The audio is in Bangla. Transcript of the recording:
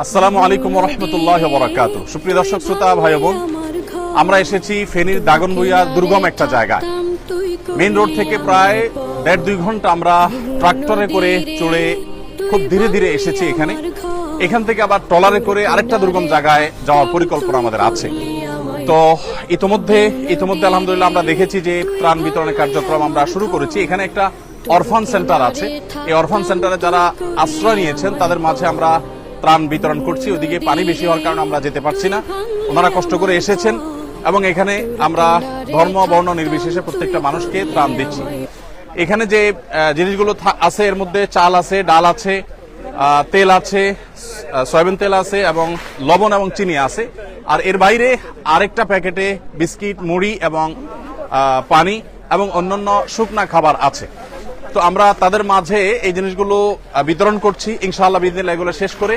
আসসালামু আলাইকুম ওয়া রাহমাতুল্লাহি ওয়া বারাকাতুহু। সুপ্রিয় দর্শক শ্রোতা ভাই বোন, আমরা এসেছি ফেনীর দাগনভূঞা দুর্গম একটা জায়গায়। মেইন রোড থেকে প্রায় 1.5-2 ঘন্টা আমরা ট্রাক্টরে করে চড়ে খুব ধীরে ধীরে এসেছি এখানে। এখান থেকে আবার ট্রলারে করে আরেকটা দুর্গম জায়গায় যাওয়ার পরিকল্পনা আমাদের আছে। তো ইতোমধ্যে আলহামদুলিল্লাহ আমরা দেখেছি যে ত্রাণ বিতরণের কার্যক্রম আমরা শুরু করেছি। এখানে একটা অরফান সেন্টার আছে। এই অরফান সেন্টারে যারা আশ্রয় নিয়েছেন তাদের মাঝে আমরা ত্রাণ বিতরণ করছি। ওদিকে পানি বেশি হওয়ার কারণে আমরা যেতে পারছি না। ওনারা কষ্ট করে এসেছেন এবং এখানে আমরা ধর্ম বর্ণ নির্বিশেষে প্রত্যেকটা মানুষকে ত্রাণ দিচ্ছি। এখানে যে জিনিসগুলো আছে এর মধ্যে চাল আছে, ডাল আছে, তেল আছে, সয়াবিন তেল আছে এবং লবণ এবং চিনি আছে। আর এর বাইরে আরেকটা প্যাকেটে বিস্কিট, মুড়ি এবং পানি এবং অন্যান্য শুকনা খাবার আছে। তো আমরা তাদের মাঝে এই জিনিসগুলো বিতরণ করছি। ইনশাআল্লাহ বিদিনিল্লাহ এগুলো শেষ করে